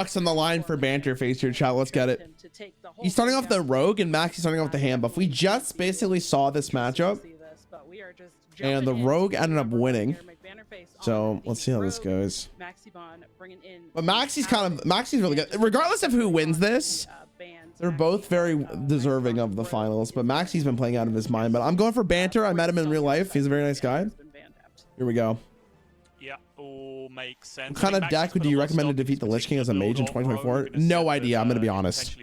Bucks on the line for banter face here, chat. Let's get it. He's starting off the rogue and Max is starting off with the hand buff. We just basically saw this matchup and the rogue ended up winning. So let's see how this goes. But Maxi's really good. Regardless of who wins this, they're both very deserving of the finals. But Maxi's been playing out of his mind. But I'm going for banter. I met him in real life. He's a very nice guy. Here we go. Yeah, all makes sense. What kind of deck would you recommend to defeat the Lich King as a mage in 2024? No idea. I'm going to be honest.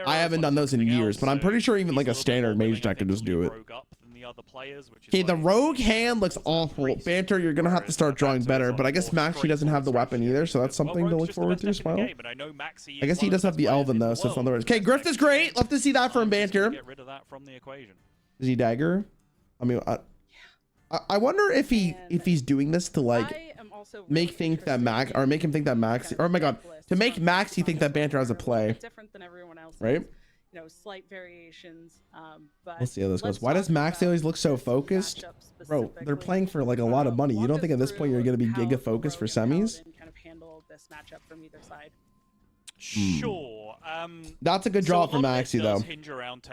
I haven't done those in years, but I'm pretty sure even like a standard mage deck could just do it. Okay, the rogue hand looks awful. Banter, you're going to have to start drawing better, but I guess Maxi doesn't have the weapon either, so that's something to look forward to, Smile. I guess he does have the Elven, though, so it's not the worst. Okay, Grift is great. Love to see that from Banter. Is he dagger? I mean, I wonder if he's doing this to like make him think that Maxi, or oh my god, to make Maxi think that Banter has a play, right? You know, slight variations. But let's see how this goes. Why does Maxi always look so focused? Bro, they're playing for like a lot of money. You don't think at this point you're going to be giga focused for semis? Kind of handle this matchup from either side. Sure. That's a good draw for Maxi though.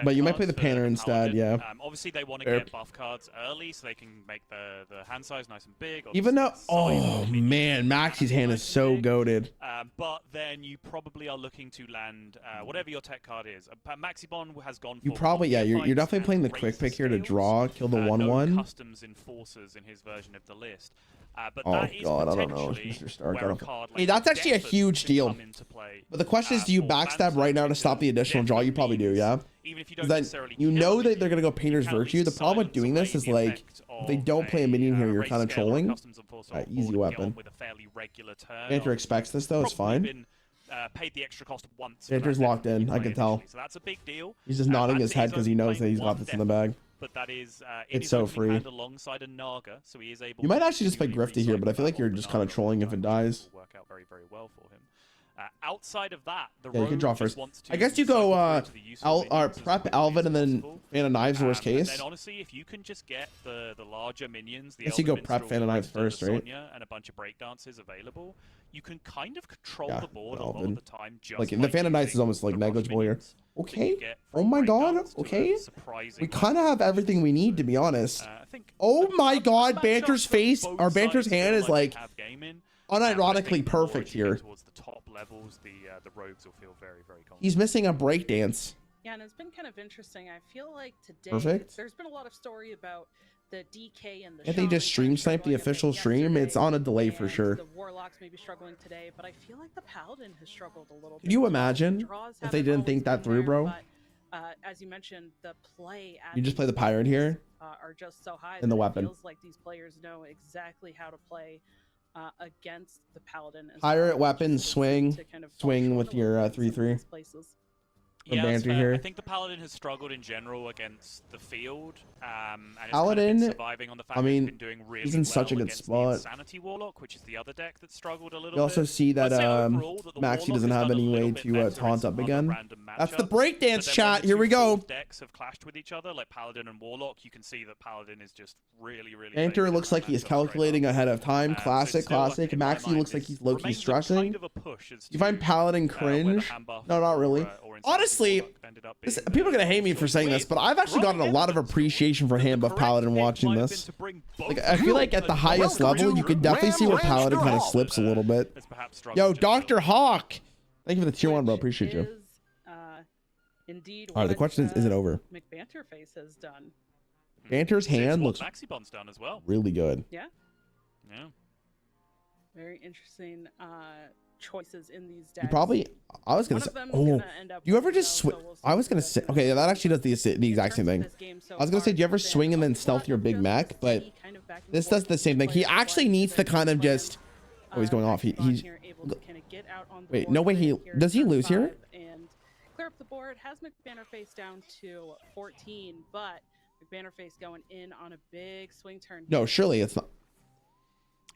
But you might play the Panner instead, yeah. Obviously they want to get buff cards early so they can make the hand size nice and big. Even though, oh man, Maxi's hand is so goated. But then you probably are looking to land whatever your tech card is. Maxibon has gone for you probably, yeah, you're definitely playing the quick pick here to draw, kill the 1/1. No customs enforcers in his version of the list. But oh god, I don't know, Mr. Stark. Hey, that's actually a huge deal. But the question is, do you backstab right now to stop the additional draw? You probably do, yeah. Then you know that they're gonna go Painter's Virtue. The problem with doing this is like, if they don't play a minion here, you're kind of trolling. Easy weapon. Banter expects this though. It's fine. Paid the extra cost once. Banter's locked in. I can tell. So that's a big deal. He's just nodding his head because he knows that he's got this in the bag. But that is it's so free. Alongside a Naga, so he is able you might actually just play Grifty here, but I feel like you're just kind of trolling if it dies. Work out very, very well for him. Outside of that, the you can draw first. I guess you go prep Alvin and then Fan of Knives worst case. Then honestly, if you can just get the larger minions, the I guess you go prep Fan of Knives first, right? And a bunch of breakdances available, you can kind of control the board a lot of the time. Just like the Fan of Knives is almost like negligible here. Okay. Oh my god. Okay. We kind of have everything we need, to be honest. Oh my god, Banter's face or Banter's hand is like unironically perfect here. The rogues will feel very, very confident. He's missing a breakdance. Yeah, and it's been kind of interesting. I feel like today there's been a lot of story about the DK and the Can't they just stream snipe the official stream? It's on a delay for sure. The Warlocks may be struggling today, but I feel like the Paladin has struggled a little bit. Can you imagine if they didn't think that through, bro? As you mentioned, the play you just play the Pirate here are just so high and the weapon. It feels like these players know exactly how to play against the Paladin. Pirate weapon swing with your 3/3. Yeah, here. I think the Paladin has struggled in general against the field. And Paladin, surviving on the fact he's been doing really he's in such a good spot. Insanity Warlock, which is the other deck that struggled a little bit. You also see that Maxi doesn't have any way to taunt up again. That's the breakdance, chat. Here we go. Decks have clashed with each other, like Paladin and Warlock. You can see that Paladin is just really, really. Banter looks like he's calculating ahead of time. Classic. Maxi looks like he's low-key stressing. You find Paladin cringe? No, not really. Honestly, people are gonna hate me for saying this, but I've actually gotten a lot of appreciation for hand buff Paladin watching this. Like, I feel like at the highest level, you can definitely see where Paladin kind of slips a little bit. Yo, Dr. Hawk! Thank you for the tier 1, bro. Appreciate you. Alright, the question is it over? McBanterface has done. Banter's hand looks done as well. Really good. Yeah. Yeah. Very interesting choices in these decks. You probably, I was gonna say, do you ever just swing? I was gonna say, okay, that actually does the exact same thing. I was gonna say, do you ever swing and then stealth your Big Mac? But this does the same thing. He actually needs to kind of just, oh, he's going off. He's, wait, no way does he lose here? And clear up the board, has McBanterface down to 14, but McBanterface going in on a big swing turn. No, surely it's not.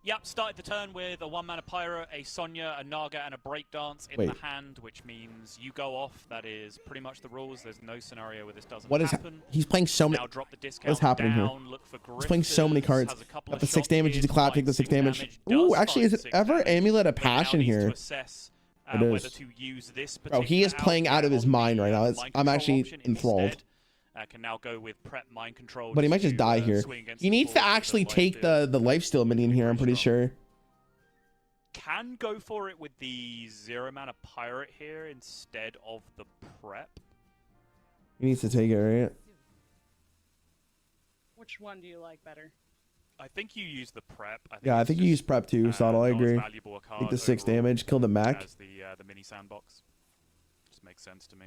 Yep, started the turn with a 1-mana Pyro, a Sonya, a Naga, and a Breakdance in the hand, which means you go off. That is pretty much the rules. There's no scenario where this doesn't happen. He's playing so many. Now drop the discount what is happening down, here? look for He's playing so many cards. Got the 6 damage, you clap, take the 6 damage. Ooh, actually, is it ever Amulet of Passion here? It whether is. to use this Bro, he is playing out of his mind right now. I'm actually enthralled. Can now go with prep mind control. But he might just die here. He needs to actually take the lifesteal minion here, I'm pretty sure. Can go for it with the 0 mana pirate here instead of the prep. He needs to take it, right? Which one do you like better? I think you use the prep. I think you use prep too, Sottle. I agree. Take the 6 damage, kill the mech. As the mini sandbox. Just makes sense to me.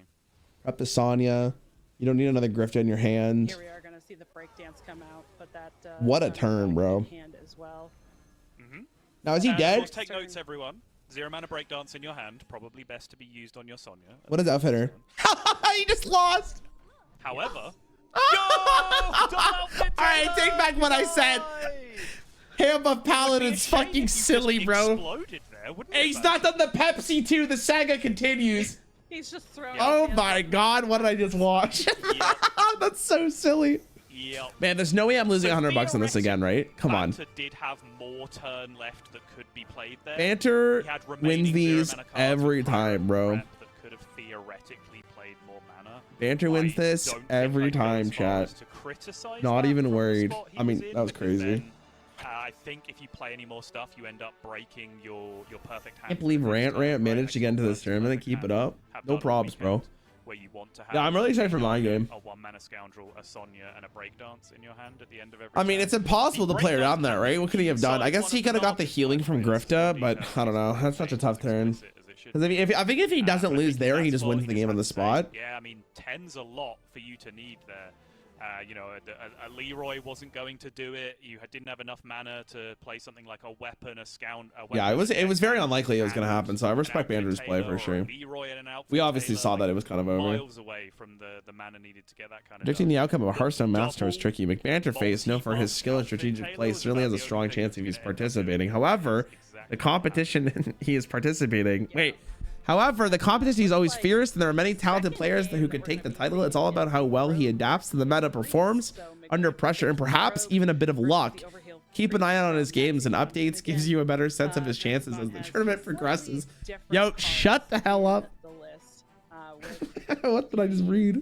Prep the Sonya. You don't need another Grifta in your hand. Here we are going to see the breakdance come out, but that what a turn, bro. Hand as well. Now is he dead? Of course, take notes, everyone. 0 mana breakdance in your hand, probably best to be used on your Sonya. What is outfitter? He just lost. However, Alright, take back what I said. Him of Paladin's fucking silly, bro. He's not done the Pepsi too. The saga continues. He's just throwing. Oh my god, what did I just watch? That's so silly. Yep. Man, there's no way I'm losing $100 on this again, right? Come on. Banter did have more turn left that could be played there. Banter wins these every time, bro. That could have theoretically played more mana. Banter wins this every time, chat. Not even worried. I mean, that was crazy. I think if you play any more stuff, you end up breaking your perfect hand. I can't believe Rant managed to get into this tournament and keep it up. No probs, bro. Where you want to have I'm really excited for my game. A 1 mana scoundrel, a Sonya, and a breakdance in your hand at the end of every. I mean, it's impossible to play around that, right? What could he have done? I guess he could have got the healing from Grifta, but I don't know. That's such a tough turn. Because I think if he doesn't lose there, he just wins the game on the spot. Yeah, I mean, 10's a lot for you to need there. You know, a Leroy wasn't going to do it. You didn't have enough mana to play something like a weapon, a scout. Yeah, it was very unlikely it was going to happen. So I respect Banter's play for sure. We obviously saw that it was kind of over. Miles away from the mana needed to get that kind of. Predicting the outcome of a Hearthstone Master is tricky. McBanterface, known for his skill and strategic play, certainly has a strong chance if he's participating. However, the competition he is participating. Wait. However, the competition is always fierce, and there are many talented players who could take the title. It's all about how well he adapts to the meta, performs under pressure, and perhaps even a bit of luck. Keep an eye out on his games and updates, gives you a better sense of his chances as the tournament progresses. Yo, shut the hell up. What did I just read?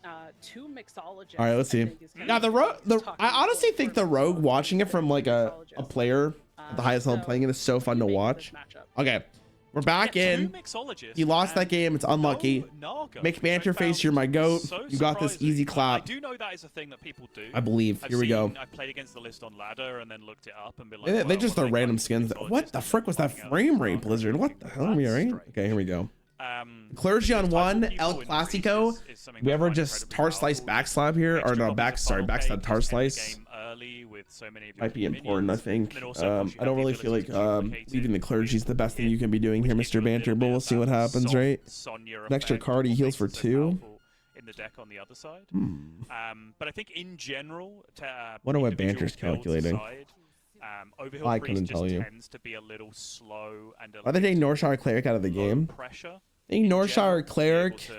All right, let's see. Now I honestly think the rogue watching it from like a player at the highest level playing it is so fun to watch. Okay. We're back in. He lost that game. It's unlucky. McBanterface, you're my goat. You got this easy clap. I do know that is a thing that people do. I believe. Here we go. I played against the list on ladder and then looked it up and been like, they just throw random skins. What the frick was that frame rate, Blizzard? What the hell are we right? Okay, here we go. Clergy on 1, El Clasico. We ever just tar slice backslap here, or no, backstab tar slice. Might be important, I think. I don't really feel like leaving the clergy is the best thing you can be doing here, Mr. Banter, but we'll see what happens, right? An extra card, he heals for 2. In the deck on the other side. But I think in general, wonder what Banter's calculating. I couldn't tell you. Tends to be a little slow and are they taking Northshire Cleric out of the game? Pressure. I think Northshire Cleric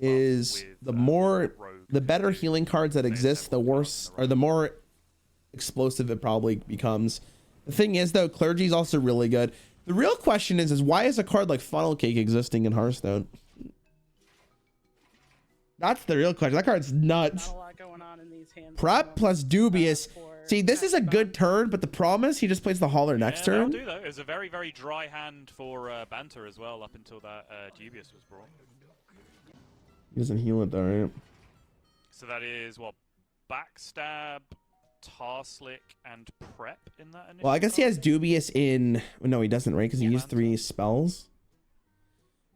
is the better healing cards that exist, the worse, or the more explosive it probably becomes. The thing is, though, Clergy is also really good. The real question is why is a card like Funnel Cake existing in Hearthstone? That's the real question. That card's nuts. Not a lot going on in these hands. Prep plus Dubious. See, this is a good turn, but the problem is he just plays the Hauler next turn. Do, though. It was a very, very dry hand for Banter as well up until that Dubious was brought. He doesn't heal it, though, right? So that is, what, Backstab, Tarslick, and Prep in that initial. Well, I guess he has Dubious in... No, he doesn't, right? Because he used 3 spells.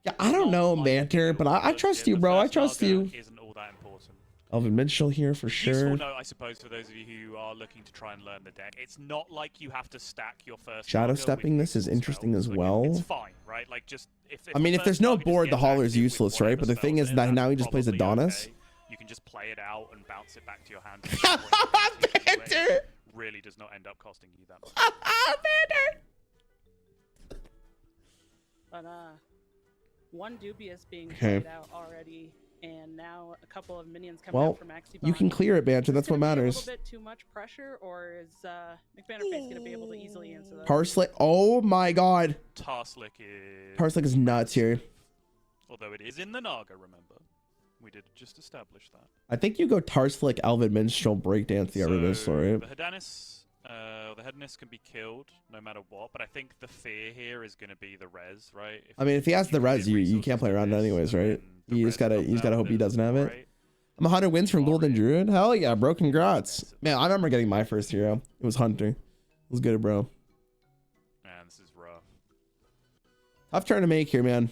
Yeah, I don't know, Banter, but I trust you, bro. I trust you. Isn't all that important. Elvin Mitchell here for sure. Useful note, I suppose, for those of you who are looking to try and learn the deck. It's not like you have to stack your first. Shadow stepping this is interesting as well. It's fine, right? Like just I mean, if there's no board, the Hauler's useless, right? But the thing is that now he just plays Adonis. Okay. You can just play it out and bounce it back to your hand. Banter really does not end up costing you that much. But one Dubious being played out already, And now a couple of minions coming out for Maxi. You can clear it, Banter. That's what matters. A little bit too much pressure, or is McBannerface going to be able to easily answer that? Tarslick. Oh my God. Tarslick is nuts here. Although it is in the Naga, remember. We did just establish that. I think you go Tarslick, Elven Minstrel, Breakdance, the other this, right? The Hedonist can be killed no matter what, but I think the fear here is going to be the res, right? If he has the res, you can't play around it anyways, right? You just gotta hope he doesn't have it. Right? I'm 100 wins from Golden Druid. Hell yeah, bro! Congrats, man. I remember getting my first hero. It was Hunter. It was good, bro. Man, this is rough. Tough turn to make here, man.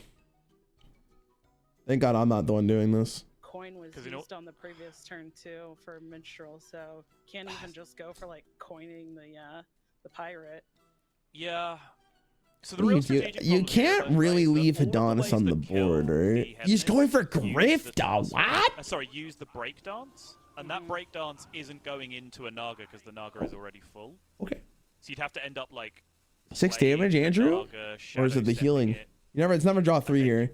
Thank God I'm not the one doing this. Coin was used on the previous turn too for Minstrel, so can't even just go for like coining the pirate. Yeah. So the real you can't really leave Adonis on the board, right? He's going for Grifta. What? Sorry, use the breakdance, and that breakdance isn't going into a Naga because the Naga is already full. Okay. So you'd have to end up like 6 damage, Andrew, or is it the healing? It's never draw 3 here.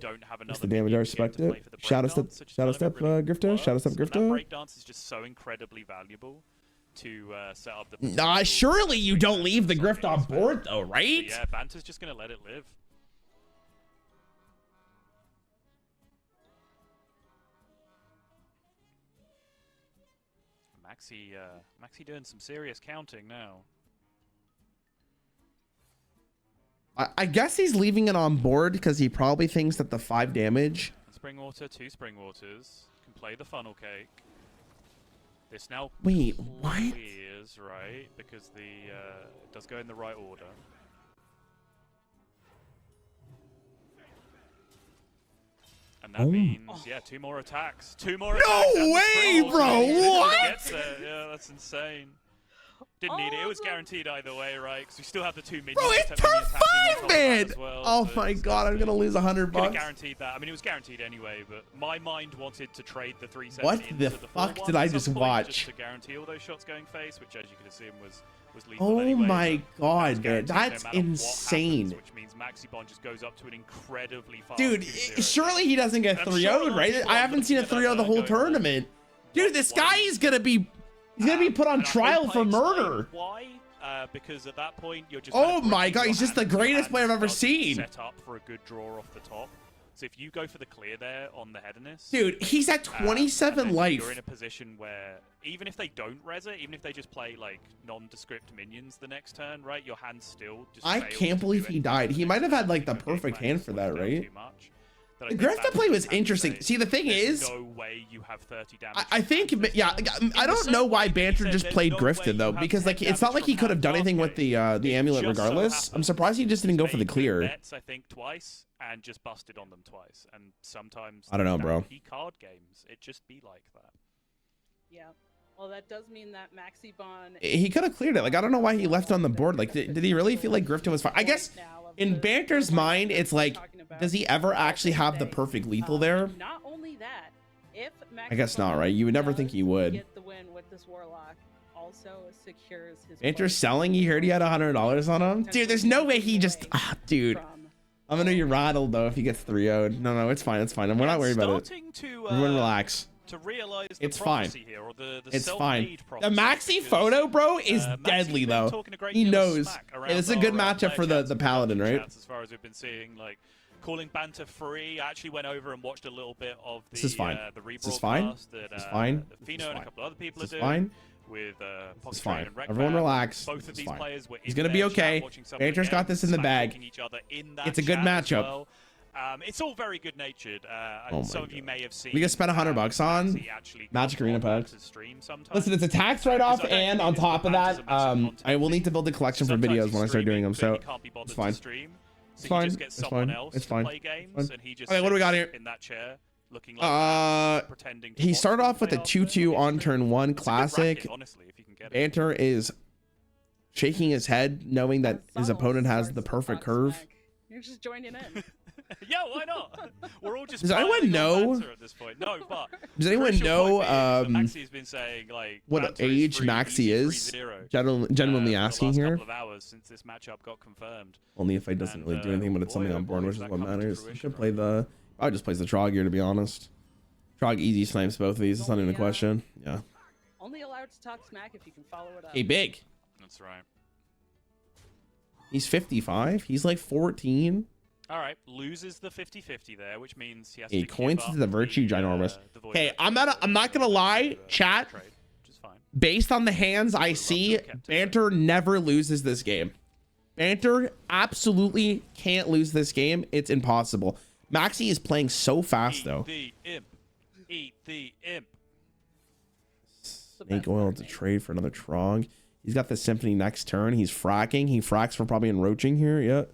It's the damage I respect it. Shadow step, Grifta. Shadow step, Grifta. That breakdance is just so incredibly valuable to set up the. Surely you don't leave the Grift on board though, right? Yeah, Banter's just gonna let it live. Maxi doing some serious counting now. I guess he's leaving it on board because he probably thinks that the 5 damage. Springwater, 2 Springwaters. Can play the funnel cake. This now Wait, what? Clears, right? Because it does go in the right order. And that means, yeah, 2 more attacks. 2 more attacks. No way, bro! What? Yeah, that's insane. Didn't need it. It was guaranteed either way, right? Because we still have the 2 minions. Bro, it's turn 5, man! Well, oh my God, I'm gonna lose $100 bucks. Guaranteed that. I mean, it was guaranteed anyway, but my mind wanted to trade the 370. What the fuck did I just watch? Just to guarantee all those shots going face, which, as you can assume, was lethal oh anyway, my God, man, that's no insane. Happens, which means Maxibon just goes up to an incredibly fast. Dude, surely he doesn't get 3-0'd, right? I haven't seen a 3-0 the whole tournament. Dude, this guy is gonna be. He's gonna be put on trial for murder. Why? Because at that point you're just. Oh my God, he's just the greatest player I've ever seen. Set up for a good draw off the top. So if you go for the clear there on the Hedonist, dude, he's at 27 life. You're in a position where even if they don't res it, even if they just play like nondescript minions the next turn, right? Your hand still just. I can't believe he died. He might have had like the perfect hand for that, right? The Grifta play was interesting. See, the thing is, no way you have 30 damage. I think, yeah, I don't know why Banter just played Grifta though, because like it's not like he could have done anything with the amulet regardless. I'm surprised he just didn't go for the clear. I think twice and just busted on them twice, and sometimes I don't know, bro. Card games, it just be like that. Yeah. Well, that does mean that Maxibon. He could have cleared it. Like, I don't know why he left on the board. Like, did he really feel like Grifta was fine? I guess in Banter's mind, it's like, does he ever actually have the perfect lethal there? Not only that, if I guess not, right? You would never think he would. Get the win with this Warlock, also secures his. Banter's selling. He heard he had $100 on him. Dude, there's no way he just. Dude. I'm gonna be rattled though if he gets 3-0'd. No, it's fine. It's fine. We're not worried about it. Everyone relax. To realize it's fine. Here, or the it's fine. The Maxi photo, bro, is deadly though. He knows. It's a good matchup for the Paladin, right? As far as we've been seeing, like calling Banter free. I actually went over and watched a little bit of the this is fine. The this is fine. That this is fine. Fino and a couple other people this are is doing. Fine. With it's fine. Everyone relax. Both of these players were He's gonna be okay. Banter's got this in the bag. It's a good matchup. It's all very good-natured. Some of you may have seen. We can spend $100 on Magic Arena packs. Listen, it's a tax write-off, and on top of that, I will need to build a collection for videos when I start doing them. So it's fine. It's fine. It's fine. It's fine. Okay, what do we got here? In that chair, looking like pretending. He started off with a 2-2 on turn 1 classic. Banter is shaking his head, knowing that his opponent has the perfect curve. You're just joining in. Yeah, why not? We're all just. Does anyone know? At this point. No, but does anyone know Maxi's been saying, like, what age Maxi is? Genuinely asking here. Couple of hours since this matchup got confirmed. Only if I doesn't really do anything, but it's something on board, which is what matters. You should play the. I just plays the draw gear, to be honest. Trog easy snipes both of these. It's not even a question. Yeah. Only allowed to talk smack if you can follow it up. Hey, big. That's right. He's 55. He's like 14. All right, loses the 50-50 there, which means he has He to coins give into up the virtue the, ginormous. the void Hey, virtue I'm not gonna lie, chat. trade, which is fine. Based on the hands I see, Banter never loses this game. Banter absolutely can't lose this game. It's impossible. Maxi is playing so fast though. Eat the imp. Eat the imp. Snake oil to trade for another Trog. He's got the Symphony next turn. He's fracking. He fracks for probably enroaching here. Yeah.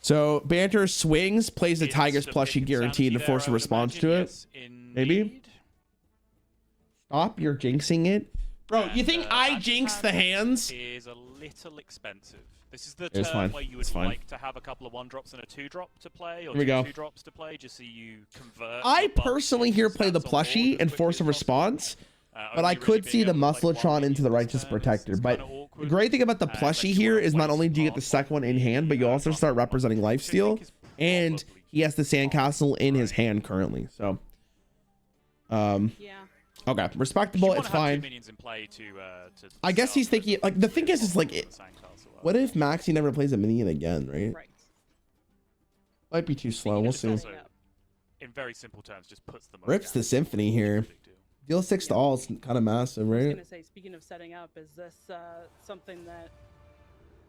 So Banter swings, plays the Tiger's plushie guaranteed to force a response to it. Maybe. Stop, you're jinxing it. Bro, you think I jinx the hands? Is a little expensive. This is the turn where you would like to have a couple of 1-drops and a 2-drop to play, or 2-drops to play, just so you convert. I personally here play the plushie and force a response, but I could see the Muscletron into the Righteous Protector. But the great thing about the plushie here is not only do you get the second one in hand, but you also start representing lifesteal, and he has the Sandcastle in his hand currently. So, yeah. Okay, respectable. It's fine. I guess he's thinking like the thing is like, what if Maxi never plays a minion again, right? Right. Might be too slow. We'll see. In very simple terms, just puts them. Rips the Symphony here. Deal 6 to all is kind of massive, right? I was gonna say, speaking of setting up, is this something that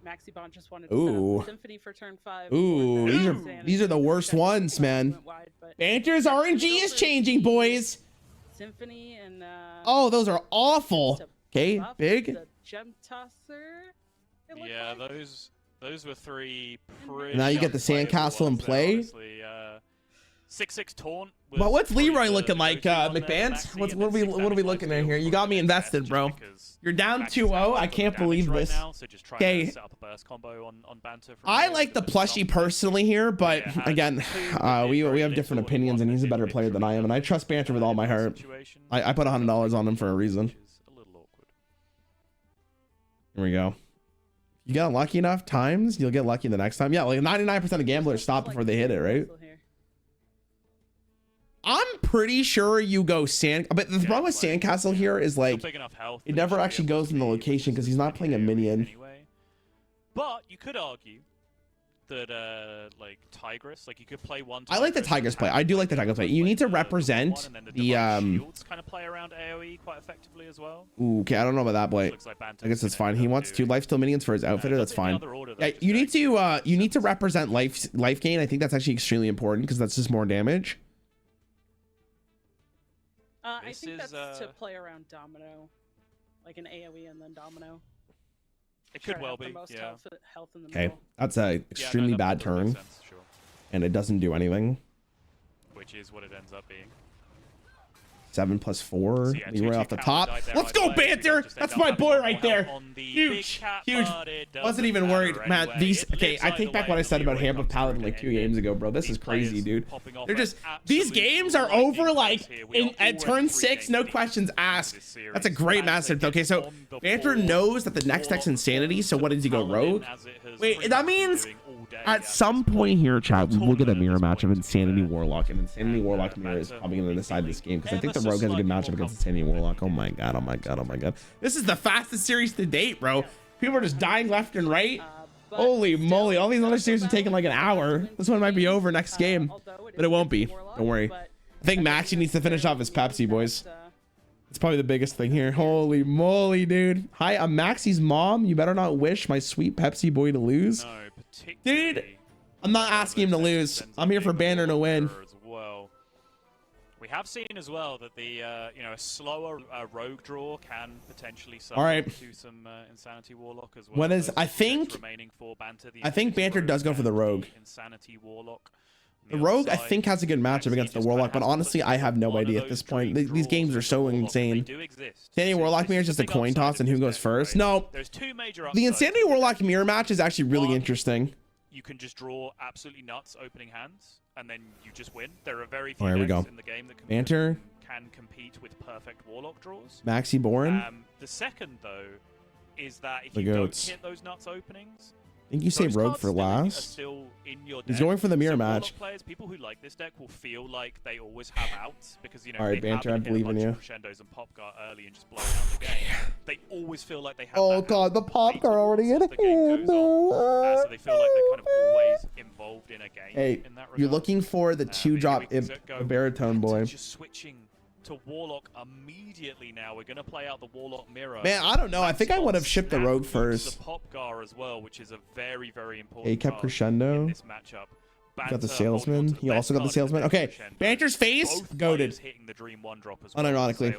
Maxi Bond just wanted to set up Symphony for turn 5? Ooh, these are the worst ones, man. Banter's RNG is changing, boys. Symphony and oh, those are awful. Okay, big. The Gem Tosser. Yeah, those were 3 pretty. Now you get the Sandcastle in play. 6/6 taunt. But what's Leroy looking like, McBand? What are we looking at here? You got me invested, bro. You're down 2-0. I can't believe this. Okay. I like the plushie personally here, but again, we have different opinions, and he's a better player than I am, and I trust Banter with all my heart. I put $100 on him for a reason. Here we go. You got lucky enough times, you'll get lucky the next time. Yeah, like 99% of gamblers stop before they hit it, right? I'm pretty sure you go sand, but the problem with Sandcastle here is like it never actually goes in the location because he's not playing a minion. But you could argue that like Tigress, like you could play one. I like the Tigress play. I do like the Tigress play. You need to represent the shields kind of play around AoE quite effectively as well. Ooh, okay, I don't know about that play. I guess that's fine. He wants 2 lifesteal minions for his outfitter. That's fine. Yeah, you need to represent life gain. I think that's actually extremely important because that's just more damage. I think that's to play around Domino, like an AoE and then Domino. It could well be, yeah. Health in the Okay, middle. that's a extremely bad turn, and it doesn't do anything. Which is what it ends up being. 7+4. Leroy off the top. Let's go, Banter! That's my boy right there. Huge, huge. Wasn't even worried, man. These. Okay, I take back what I said about Hand of Paladin like 2 games ago, bro. This is crazy, dude. They're just. These games are over like at turn 6, no questions asked. That's a great master. Okay, so Banter knows that the next deck's Insanity. So what does he go rogue? Wait, that means at some point here, chat, we'll get a mirror match of Insanity Warlock, and Insanity Warlock mirror is probably going to decide this game because I think the Rogue has a good matchup against Insanity Warlock. Oh my god, oh my god, oh my god. This is the fastest series to date, bro. People are just dying left and right. Holy moly, all these other series are taking like an hour. This one might be over next game, but it won't be. Don't worry. I think Maxi needs to finish off his Pepsi, boys. It's probably the biggest thing here. Holy moly, dude. Hi, I'm Maxi's mom. You better not wish my sweet Pepsi boy to lose. Dude, I'm not asking him to lose. I'm here for Banner to win. We have seen as well that the a slower rogue draw can potentially do some Insanity Warlock as well. What is I think Banter does go for the Rogue. Insanity Warlock. The Rogue I think has a good matchup against the Warlock, but honestly I have no idea at this point. These games are so insane. Insanity Warlock mirror is just a coin toss and who goes first? No. The Insanity Warlock mirror match is actually really interesting. You can just draw absolutely nuts opening hands, and then you just win. There are very few decks in the game that can compete with perfect Warlock draws. Maxi Boren. The second, though, is that if you don't hit those nuts openings, think you saved Rogue for last. He's going for the mirror match. Players, people who like this deck will feel like they always have outs because, you know, all right, Banter, I believe in you. Crescendos and pop guard early and just blow out the game. They always feel like they have. Oh god, the pop guard already in hand. So they feel like they're kind of always involved in a game. Hey, in that regard. you're looking for the 2-drop baritone boy. Just switching to Warlock immediately now. We're gonna play out the Warlock mirror. Man, I don't know. I think I would have shipped the Rogue first. The pop guard as well, which is a very, very important. He kept Crescendo. In this matchup. Got the salesman. He also got the salesman. Okay, Banter's face goated. Hitting the Dream 1-drop as well. Unironically. I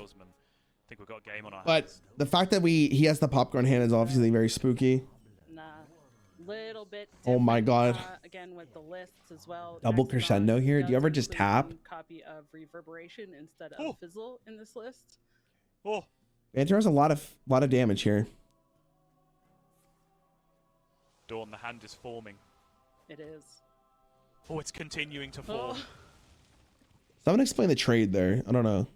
think we've got a game on our but hands. the fact that he has the popcorn hand is obviously very spooky. Nah, little bit. Oh my god. Again with the lists as well. Double Crescendo here. Do you ever just tap? Copy of Reverberation instead of Fizzle in this list. Oh. Banter has a lot of damage here. Dawn, the hand is forming. It is. Oh, it's continuing to form. Someone explain the trade there. I don't know.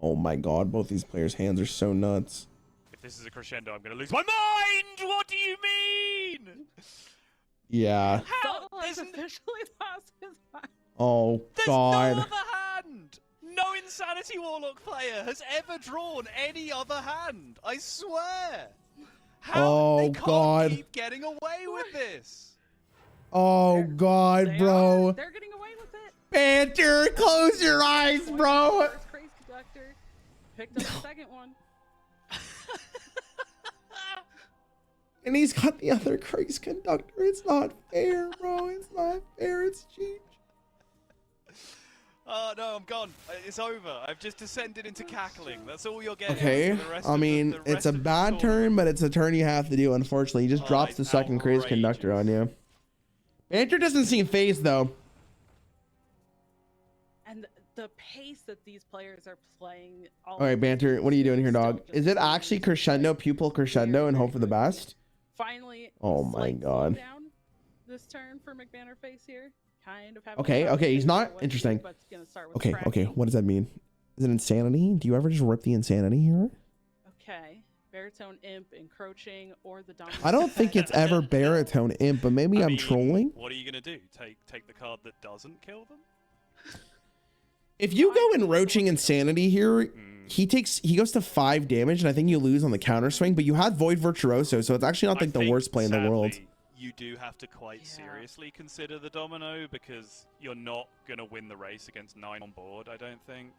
Oh my god, both these players' hands are so nuts. If this is a Crescendo, I'm going to lose my mind! What do you mean? Yeah. How? There's officially lost his mind. Oh There's god. no other hand! No Insanity Warlock player has ever drawn any other hand. I swear. How they can't keep getting away with this. Oh god, bro. They're getting away with it. Banter, close your eyes, bro. First Craze Conductor picked up the second one. And he's got the other Craze Conductor. It's not fair, bro. It's not fair. It's cheap. Oh no, I'm gone. It's over. I've just descended into cackling. That's all you're getting. Okay. I mean, it's a bad turn, but it's a turn you have to do, unfortunately. He just drops the second Craze Conductor on you. Banter doesn't seem phased, though. And the pace that these players are playing. All right, Banter, what are you doing here, dog? Is it actually Crescendo, Pupil Crescendo, and hope for the best? Finally. Oh my god. Down this turn for McBannerface here. Kind of okay, he's not interesting. Okay, what does that mean? Is it insanity? Do you ever just rip the insanity here? Okay. Baritone Imp encroaching or the dominant. I don't think it's ever Baritone Imp, but maybe I'm trolling. What are you gonna do? Take the card that doesn't kill them? If you go encroaching insanity here, he goes to 5 damage, and I think you lose on the counter swing. But you have Void Virtuoso, so it's actually not like the worst play in the world. You do have to quite seriously consider the domino because you're not gonna win the race against 9 on board. I don't think.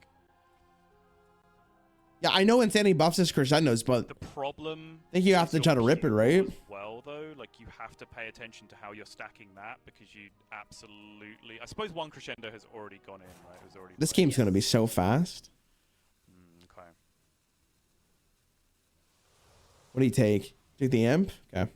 Yeah, I know Insanity buffs his Crescendos, but the problem I think you have to try to rip it, right? Well, though, like you have to pay attention to how you're stacking that because you absolutely. I suppose one Crescendo has already gone in, right? It was already. This game's gonna be so fast. Okay. What do you take? Take the Imp? Okay.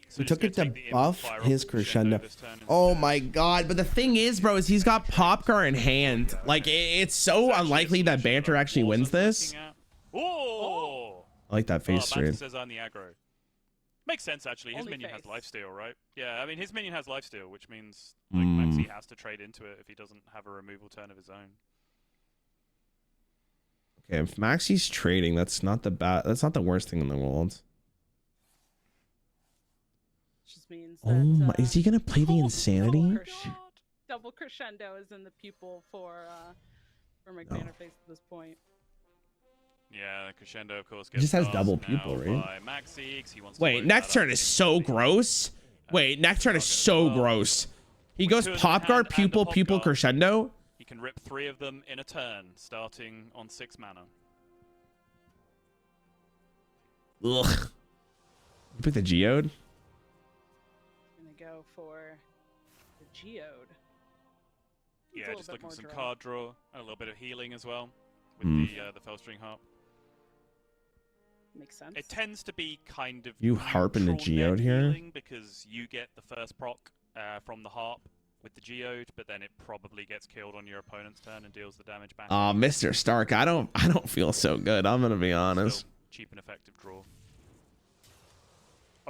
So he took it to buff his Crescendo. Oh my god, but the thing is, bro, is he's got Popcar in hand. Like, it's so unlikely that Banter actually wins this. Oh! I like that face Banter stream. says on the aggro. Makes sense, actually. His minion has lifesteal, right? Yeah, I mean, his minion has lifesteal, which means like Maxi has to trade into it if he doesn't have a removal turn of his own. Okay, if Maxi's trading, that's not the worst thing in the world. Just means that, oh my, is he gonna play the Insanity? Double Crescendo is in the pupil for McBannerface at this point. Yeah, Crescendo, of course, he just has double pupil, right? Wait, next turn is so gross. Wait, next turn is so gross. He goes Pop Guard, Pupil, Pupil, Crescendo. He can rip 3 of them in a turn, starting on 6 mana. Ugh. You pick the Geode? Go for the Geode. Yeah, just looking for some card draw and a little bit of healing as well with the Fellstring Harp. Makes sense. It tends to be kind of you harp in the Geode here because you get the first proc from the harp with the Geode, but then it probably gets killed on your opponent's turn and deals the damage back. Mr. Stark, I don't feel so good. I'm gonna be honest. Still cheap and effective draw.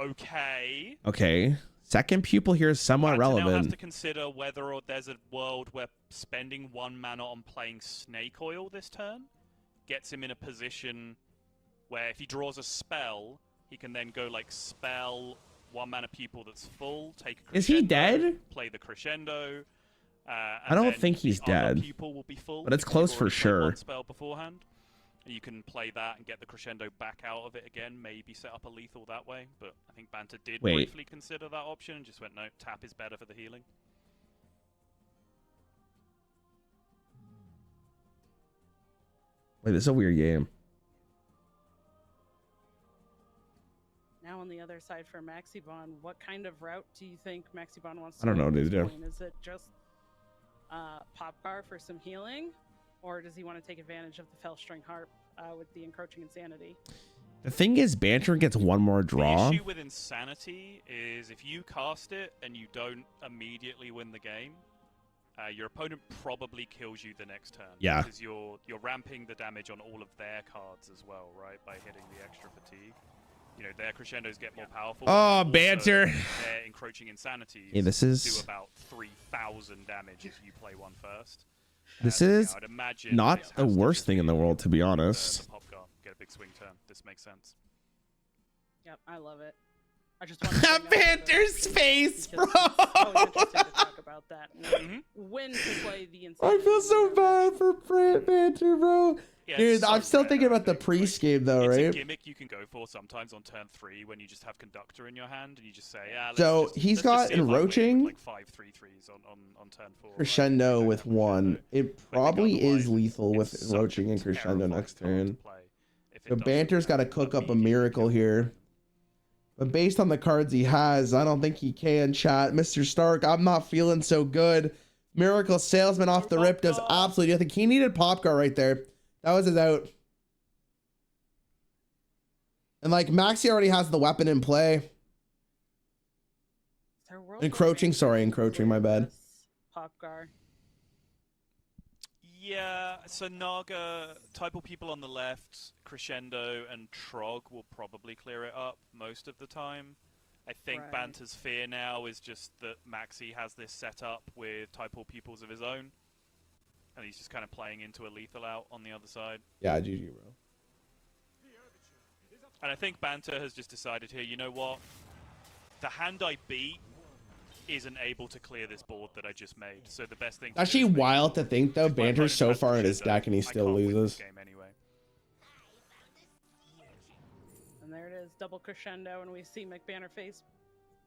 Okay. Okay. Second pupil here is somewhat relevant. Now have to consider whether or there's a world where spending 1 mana on playing Snake Oil this turn gets him in a position where if he draws a spell, He can then go like spell 1 mana pupil that's full, take a crescendo, Is he dead? play the crescendo. I don't think he's dead, Pupil will be full, but it's close for sure. One spell beforehand. You can play that and get the crescendo back out of it again, maybe set up a lethal that way, but I think Banter did briefly consider that option and just went, no, tap is better for the healing. Wait, this is a weird game. Now on the other side for Maxibon, what kind of route do you think Maxibon wants to I don't know, take dude. Is it just Popcar for some healing? Or does he want to take advantage of the Felstring Harp with the encroaching insanity? The thing is, Banter gets one more draw. The issue with insanity is if you cast it and you don't immediately win the game, your opponent probably kills you the next turn. Yeah. Because you're ramping the damage on all of their cards as well, right? By hitting the extra fatigue. You know, their crescendos get more powerful. Oh, Banter! Their encroaching insanities do about 3,000 damage if you play one first. This is not the worst thing in the world, to be honest. Get a big swing turn. This makes sense. Yep, I love it. I just want to Banter's face, bro. It's always interesting to talk about that. When to play the insanity. I feel so bad for Banter, bro. Yeah, dude, so I'm still rare, thinking about the pre-game though, it's right? a gimmick you can go for sometimes on turn 3 when you just have Conductor in your hand and you just say, yeah. So he's got Enroaching, like 5 3/3s on turn 4. Crescendo with 1. It probably is lethal with Enroaching and Crescendo next turn. So Banter's got to cook up a miracle here. But based on the cards he has, I don't think he can, chat. Mr. Stark, I'm not feeling so good. Miracle Salesman off the rip does absolutely nothing. He needed Popcar right there. That was his out. And like Maxi already has the weapon in play. Encroaching, my bad. Popcar. Yeah, so Naga, Typal people on the left, Crescendo, and Trog will probably clear it up most of the time. I think Banter's fear now is just that Maxi has this set up with Typal peoples of his own. And he's just kind of playing into a lethal out on the other side. Yeah, GG, bro. And I think Banter has just decided here, you know what? The hand I beat isn't able to clear this board that I just made. So the best thing to actually wild to think though, Banter's so far in his deck and he still loses. Anyway. And there it is, double Crescendo, and we see McBannerface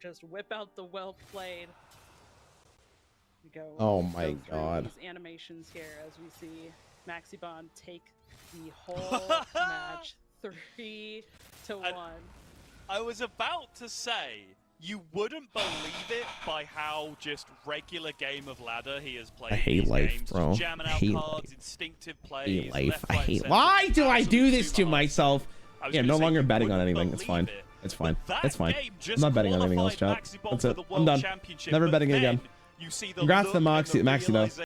just whip out the well played. Oh my god. These animations here as we see Maxibon take the whole match 3-1. I was about to say, you wouldn't believe it by how just regular game of ladder he has played. I hate life, games, bro. Jamming out cards, instinctive plays, I hate life. left, I right, hate. center. Why do I do this to myself? Yeah, I'm no longer betting on anything. It's fine. It. It's fine. It's fine. I'm not betting on anything else, chat. That's it. I'm done. Never betting again. Congrats to Maxi though.